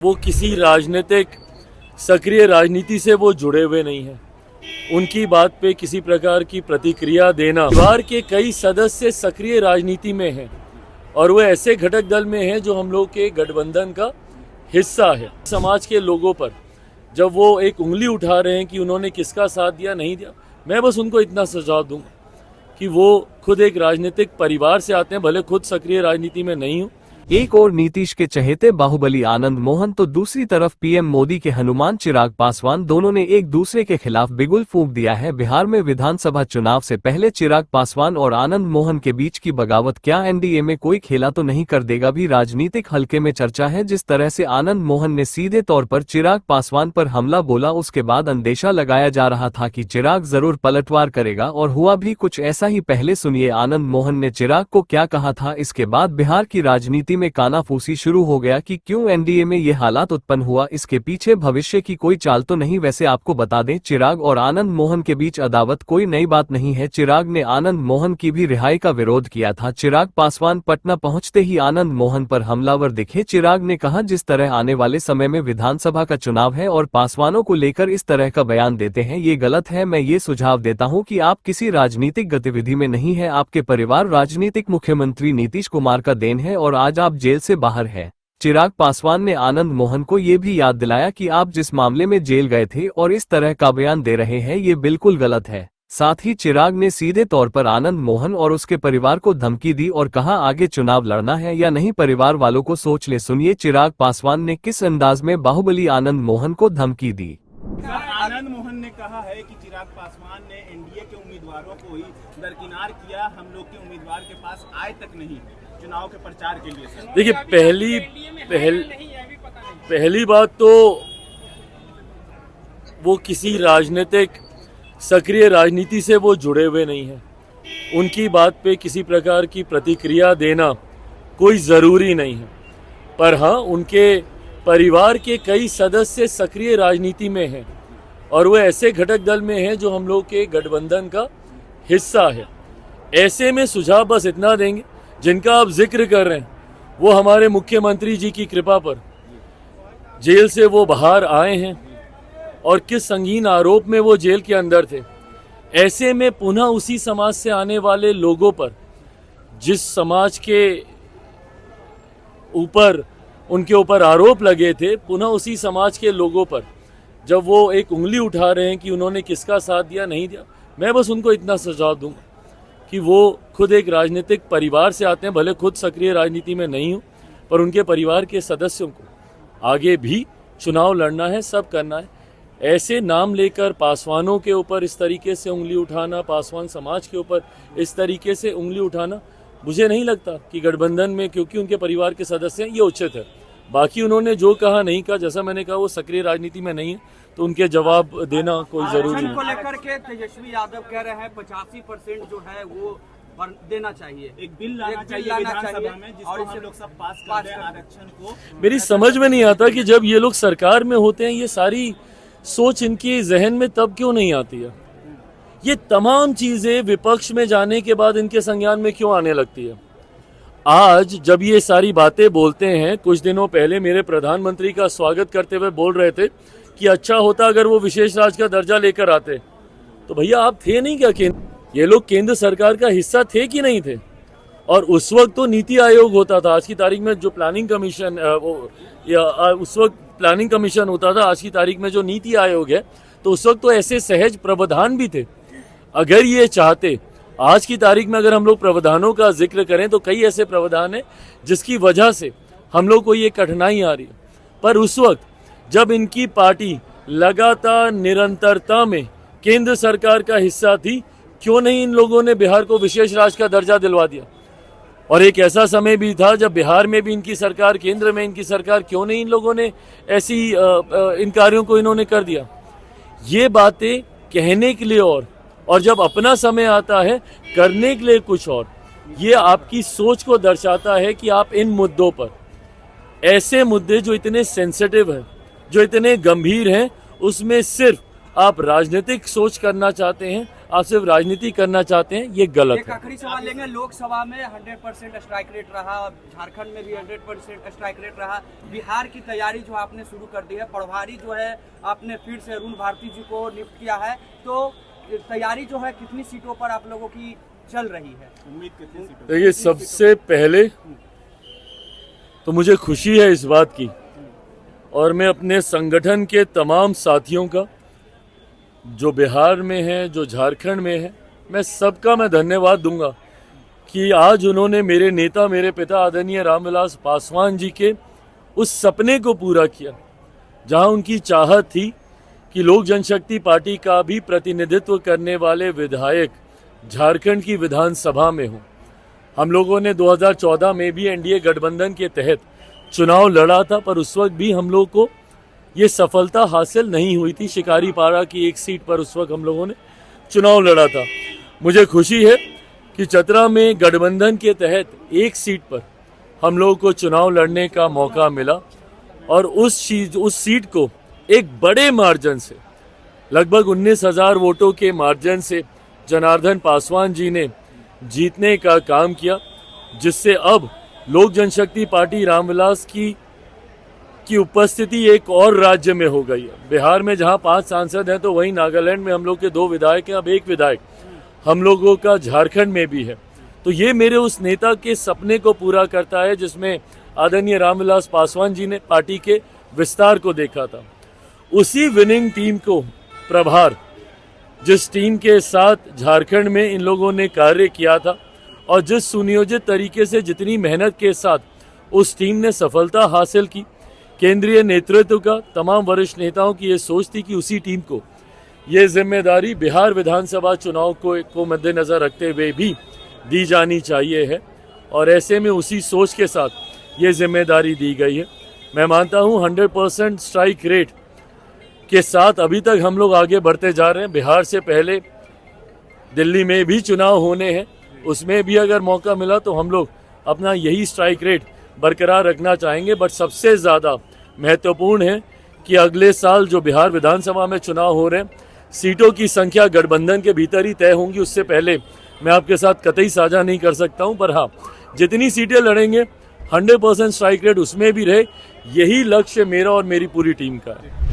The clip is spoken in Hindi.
वो किसी राजनीतिक सक्रिय राजनीति से वो जुड़े हुए नहीं हैं। उनकी बात पे किसी प्रकार की प्रतिक्रिया देना, परिवार के कई सदस्य सक्रिय राजनीति में हैं और वो ऐसे घटक दल में हैं जो हम लोग के गठबंधन का हिस्सा है। समाज के लोगों पर जब वो एक उंगली उठा रहे हैं कि उन्होंने किसका साथ दिया नहीं दिया, मैं बस उनको इतना सुझाव दूंगा कि वो खुद एक राजनीतिक परिवार से आते हैं, भले खुद सक्रिय राजनीति में नहीं हो। एक और नीतीश के चहेते बाहुबली आनंद मोहन तो दूसरी तरफ पीएम मोदी के हनुमान चिराग पासवान, दोनों ने एक दूसरे के खिलाफ बिगुल फूंक दिया है। बिहार में विधानसभा चुनाव से पहले चिराग पासवान और आनंद मोहन के बीच की बगावत क्या एनडीए में कोई खेला तो नहीं कर देगा, भी राजनीतिक हलके में चर्चा है। जिस तरह से आनंद मोहन ने सीधे तौर पर चिराग पासवान पर हमला बोला, उसके बाद अंदेशा लगाया जा रहा था कि चिराग जरूर पलटवार करेगा और हुआ भी कुछ ऐसा ही। पहले सुनिए आनंद मोहन ने चिराग को क्या कहा था। इसके बाद बिहार की राजनीति में कानाफूसी शुरू हो गया कि क्यों एनडीए में ये हालात उत्पन्न हुआ, इसके पीछे भविष्य की कोई चाल तो नहीं। वैसे आपको बता दें, चिराग और आनंद मोहन के बीच अदावत कोई नई बात नहीं है। चिराग ने आनंद मोहन की भी रिहाई का विरोध किया था। चिराग पासवान पटना पहुंचते ही आनंद मोहन पर हमलावर दिखे। चिराग ने कहा, जिस तरह आने वाले समय में विधानसभा का चुनाव है और पासवानों को लेकर इस तरह का बयान देते हैं, ये गलत है। मैं ये सुझाव देता हूं कि आप किसी राजनीतिक गतिविधि में नहीं है, आपके परिवार राजनीतिक मुख्यमंत्री नीतीश कुमार का देन है और आज आप जेल से बाहर है। चिराग पासवान ने आनंद मोहन को ये भी याद दिलाया कि आप जिस मामले में जेल गए थे और इस तरह का बयान दे रहे हैं, ये बिल्कुल गलत है। साथ ही चिराग ने सीधे तौर पर आनंद मोहन और उसके परिवार को धमकी दी और कहा, आगे चुनाव लड़ना है या नहीं, परिवार वालों को सोच ले। सुनिए चिराग पासवान ने किस अंदाज में बाहुबली आनंद मोहन को धमकी दी। आनंद मोहन ने कहा है कि चिराग पासवान ने एनडीए के उम्मीदवारों को ही दरकिनार किया, हम लोग के उम्मीदवार के पास आए तक नहीं चुनाव के प्रचार के लिए। देखिए, पहली बात तो वो किसी राजनीतिक सक्रिय राजनीति से वो जुड़े हुए नहीं हैं। उनकी बात पे किसी प्रकार की प्रतिक्रिया देना कोई ज़रूरी नहीं है, पर हाँ, उनके परिवार के कई सदस्य सक्रिय राजनीति में हैं और वो ऐसे घटक दल में हैं जो हम लोग के गठबंधन का हिस्सा है। ऐसे में सुझाव बस इतना देंगे, जिनका आप जिक्र कर रहे हैं वो हमारे मुख्यमंत्री जी की कृपा पर जेल से वो बाहर आए हैं और किस संगीन आरोप में वो जेल के अंदर थे। ऐसे में पुनः उसी समाज से आने वाले लोगों पर, जिस समाज के ऊपर उनके ऊपर आरोप लगे थे, पुनः उसी समाज के लोगों पर जब वो एक उंगली उठा रहे हैं कि उन्होंने किसका साथ दिया नहीं दिया, मैं बस उनको इतना सुझाव दूंगा कि वो खुद एक राजनीतिक परिवार से आते हैं, भले खुद सक्रिय राजनीति में नहीं हो, पर उनके परिवार के सदस्यों को आगे भी चुनाव लड़ना है, सब करना है। ऐसे नाम लेकर पासवानों के ऊपर इस तरीके से उंगली उठाना, पासवान समाज के ऊपर इस तरीके से उंगली उठाना, मुझे नहीं लगता कि गठबंधन में, क्योंकि उनके परिवार के सदस्य हैं, ये उचित है। बाकी उन्होंने जो कहा नहीं कहा, जैसा मैंने कहा, वो सक्रिय राजनीति में नहीं है, तो उनके जवाब देना कोई जरूरी नहीं। को लेकर के तेजस्वी यादव कह रहे हैं 85% जो है वो देना चाहिए, एक बिल लाना चाहिए विधानसभा में जिसको हम लोग सब पास कर दें आरक्षण को। मेरी समझ में नहीं आता कि जब ये लोग सरकार में होते हैं, ये सारी सोच इनकी जहन में तब क्यों नहीं आती है। ये तमाम चीजें विपक्ष में जाने के बाद इनके संज्ञान में क्यों आने लगती है। आज जब ये सारी बातें बोलते हैं, कुछ दिनों पहले मेरे प्रधानमंत्री का स्वागत करते हुए बोल रहे थे कि अच्छा होता अगर वो विशेष राज्य का दर्जा लेकर आते, तो भैया आप थे नहीं क्या? ये लोग केंद्र सरकार का हिस्सा थे कि नहीं थे? और उस वक्त तो नीति आयोग होता था, आज की तारीख में जो प्लानिंग कमीशन, उस वक्त प्लानिंग कमीशन होता था, आज की तारीख में जो नीति आयोग है, तो उस वक्त तो ऐसे सहज प्रावधान भी थे। अगर ये चाहते, आज की तारीख में अगर हम लोग प्रावधानों का जिक्र करें तो कई ऐसे प्रावधान हैं जिसकी वजह से हम लोग को ये कठिनाई आ रही है। पर उस वक्त जब इनकी पार्टी लगातार निरंतरता में केंद्र सरकार का हिस्सा थी, क्यों नहीं इन लोगों ने बिहार को विशेष राज्य का दर्जा दिलवा दिया? और एक ऐसा समय भी था जब बिहार में भी इनकी सरकार, केंद्र में इनकी सरकार, क्यों नहीं इन लोगों ने ऐसी इन कार्यों को इन्होंने कर दिया? ये बातें कहने के लिए और जब अपना समय आता है करने के लिए कुछ और। ये आपकी सोच को दर्शाता है कि आप इन मुद्दों पर, ऐसे मुद्दे जो इतने सेंसिटिव हैं, जो इतने गंभीर हैं, उसमें सिर्फ आप राजनीतिक सोच करना चाहते हैं, आप सिर्फ राजनीति करना चाहते हैं, ये गलत एक है। आखिरी सवाल लेंगे। लोकसभा में 100% स्ट्राइक रेट रहा, झारखंड में भी 100% स्ट्राइक रेट रहा। बिहार की तैयारी जो आपने शुरू कर दी है, प्रभारी जो है आपने फिर से अरुण भारती जी को नियुक्त किया है, तो तैयारी जो है कितनी सीटों पर आप लोगों की चल रही है? उम्मीद कितनी सीटों? देखिए, सबसे पहले तो मुझे खुशी है इस बात की, और मैं अपने संगठन के तमाम साथियों का, जो बिहार में है, जो झारखंड में है, मैं सबका मैं धन्यवाद दूंगा कि आज उन्होंने मेरे नेता, मेरे पिता आदरणीय रामविलास पासवान जी के उस सपने को पूरा किया, जहां उनकी चाहत थी कि लोक जनशक्ति पार्टी का भी प्रतिनिधित्व करने वाले विधायक झारखंड की विधानसभा में हों। हम लोगों ने 2014 में भी एनडीए गठबंधन के तहत चुनाव लड़ा था, पर उस वक्त भी हम लोग को ये सफलता हासिल नहीं हुई थी। शिकारीपाड़ा की एक सीट पर उस वक्त हम लोगों ने चुनाव लड़ा था। मुझे खुशी है कि चतरा में गठबंधन के तहत एक सीट पर हम लोगों को चुनाव लड़ने का मौका मिला, और उस सीट को एक बड़े मार्जिन से, लगभग 19,000 वोटों के मार्जिन से जनार्दन पासवान जी ने जीतने का काम किया, जिससे अब लोक जनशक्ति पार्टी रामविलास की उपस्थिति एक और राज्य में हो गई है। बिहार में जहां 5 सांसद हैं, तो वहीं नागालैंड में हम लोग के 2 विधायक हैं, अब 1 विधायक हम लोगों का झारखंड में भी है। तो ये मेरे उस नेता के सपने को पूरा करता है, जिसमें आदरणीय रामविलास पासवान जी ने पार्टी के विस्तार को देखा था। उसी विनिंग टीम को प्रभार, जिस टीम के साथ झारखंड में इन लोगों ने कार्य किया था, और जिस सुनियोजित तरीके से, जितनी मेहनत के साथ उस टीम ने सफलता हासिल की, केंद्रीय नेतृत्व का, तमाम वरिष्ठ नेताओं की ये सोच थी कि उसी टीम को ये जिम्मेदारी बिहार विधानसभा चुनाव को मद्देनजर रखते हुए भी दी जानी चाहिए है, और ऐसे में उसी सोच के साथ ये जिम्मेदारी दी गई है। मैं मानता हूँ 100% स्ट्राइक रेट के साथ अभी तक हम लोग आगे बढ़ते जा रहे हैं। बिहार से पहले दिल्ली में भी चुनाव होने हैं, उसमें भी अगर मौका मिला तो हम लोग अपना यही स्ट्राइक रेट बरकरार रखना चाहेंगे। बट सबसे ज़्यादा महत्वपूर्ण है कि अगले साल जो बिहार विधानसभा में चुनाव हो रहे हैं, सीटों की संख्या गठबंधन के भीतर ही तय होंगी, उससे पहले मैं आपके साथ कतई साझा नहीं कर सकता हूं। पर हाँ, जितनी सीटें लड़ेंगे 100% स्ट्राइक रेट उसमें भी रहे, यही लक्ष्य मेरा और मेरी पूरी टीम का है।